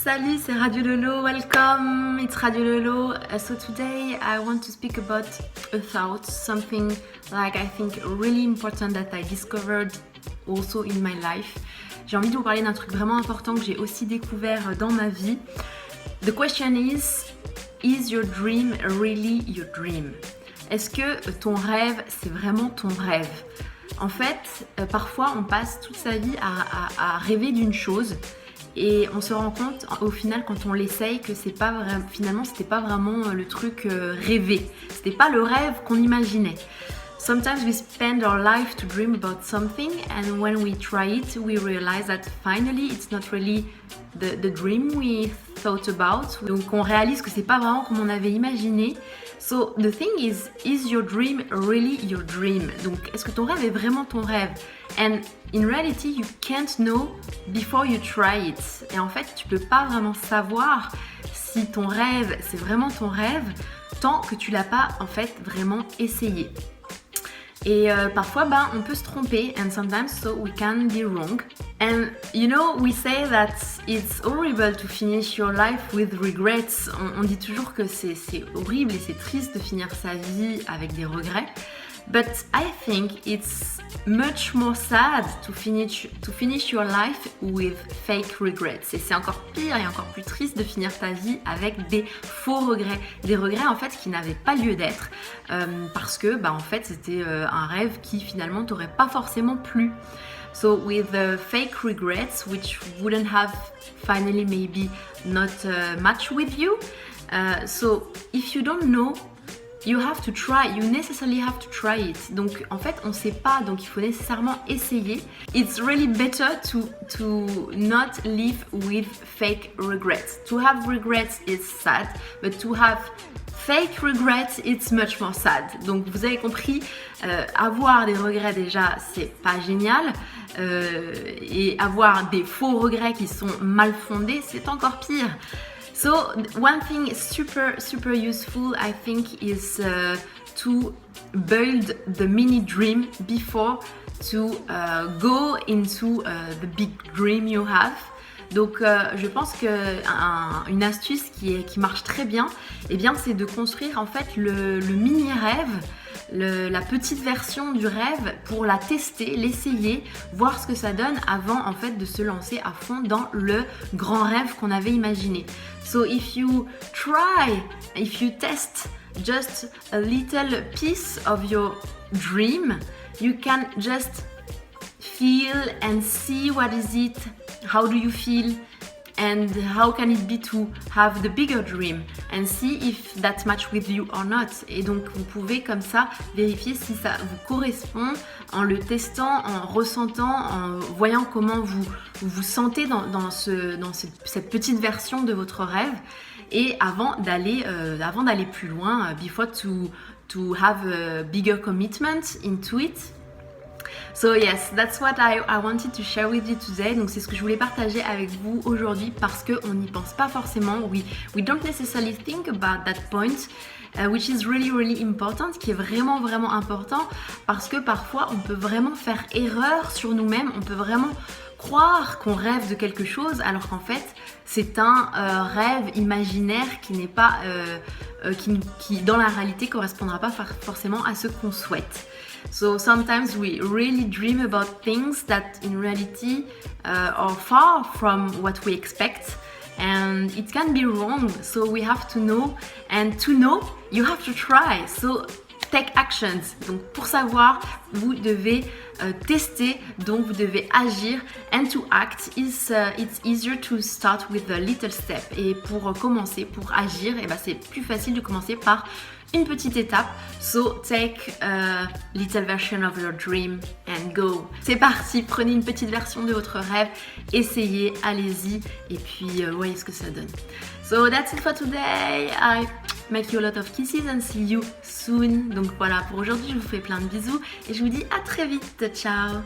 Salut, c'est Radio Lolo. Welcome, it's Radio Lolo. So today I want to speak about a thought, something like I think really important that I discovered also in my life. J'ai envie de vous parler d'un truc vraiment important que j'ai aussi découvert dans ma vie. The question is your dream really your dream? Est-ce que ton rêve, c'est vraiment ton rêve? En fait, parfois on passe toute sa vie à rêver d'une chose et on se rend compte au final quand on l'essaye que c'est pas finalement c'était pas vraiment le truc rêvé. C'était pas le rêve qu'on imaginait. Sometimes we spend our life to dream about something and when we try it, we realize that finally it's not really the dream we thought about. Donc on réalise que c'est pas vraiment comme on avait imaginé. So the thing is your dream really your dream? Donc est-ce que ton rêve est vraiment ton rêve? And in reality, you can't know before you try it. Et en fait, tu peux pas vraiment savoir si ton rêve c'est vraiment ton rêve tant que tu l'as pas en fait vraiment essayé. Et parfois, on peut se tromper, and sometimes so we can be wrong. And you know, we say that it's horrible to finish your life with regrets. On dit toujours que c'est horrible et c'est triste de finir sa vie avec des regrets. But I think it's much more sad to finish your life with fake regrets. Et c'est encore pire et encore plus triste de finir ta vie avec des faux regrets. Des regrets en fait qui n'avaient pas lieu d'être parce que en fait c'était un rêve qui finalement t'aurait pas forcément plu. So with fake regrets which wouldn't have finally maybe not match with you. So if you don't know, you have to try, you necessarily have to try it. Donc en fait on sait pas, donc il faut nécessairement essayer. It's really better to not live with fake regrets. To have regrets is sad, but to have fake regrets it's much more sad. Donc vous avez compris, avoir des regrets déjà c'est pas génial, et avoir des faux regrets qui sont mal fondés c'est encore pire. So one thing super useful I think is to build the mini dream before to go into the big dream you have. Donc je pense que une astuce qui marche très bien, c'est de construire en fait le mini rêve, la petite version du rêve pour la tester, l'essayer, voir ce que ça donne avant en fait de se lancer à fond dans le grand rêve qu'on avait imaginé. So if you test just a little piece of your dream, you can just feel and see what is it, how do you feel, and how can it be to have the bigger dream and see if that match with you or not. Et donc vous pouvez comme ça vérifier si ça vous correspond en le testant, en ressentant, en voyant comment vous vous sentez dans cette petite version de votre rêve, et avant d'aller plus loin, before to have a bigger commitment into it. So yes, that's what I wanted to share with you today. Donc c'est ce que je voulais partager avec vous aujourd'hui parce qu'on n'y pense pas forcément. We don't necessarily think about that point, which is really important, qui est vraiment important parce que parfois on peut vraiment faire erreur sur nous-mêmes, on peut vraiment croire qu'on rêve de quelque chose alors qu'en fait c'est un rêve imaginaire qui n'est pas qui dans la réalité correspondra pas forcément à ce qu'on souhaite. So sometimes we really dream about things that in reality are far from what we expect, and it can be wrong. So we have to know, and to know, you have to try. So take actions. Donc pour savoir, vous devez tester, donc vous devez agir. And to act is it's easier to start with a little step. Et pour commencer, pour agir, c'est plus facile de commencer par une petite étape. So take a little version of your dream and go. C'est parti, prenez une petite version de votre rêve, essayez, allez-y, et puis voyez ce que ça donne. So that's it for today. I make you a lot of kisses and see you soon. Donc voilà, pour aujourd'hui, je vous fais plein de bisous et je vous dis à très vite. Ciao!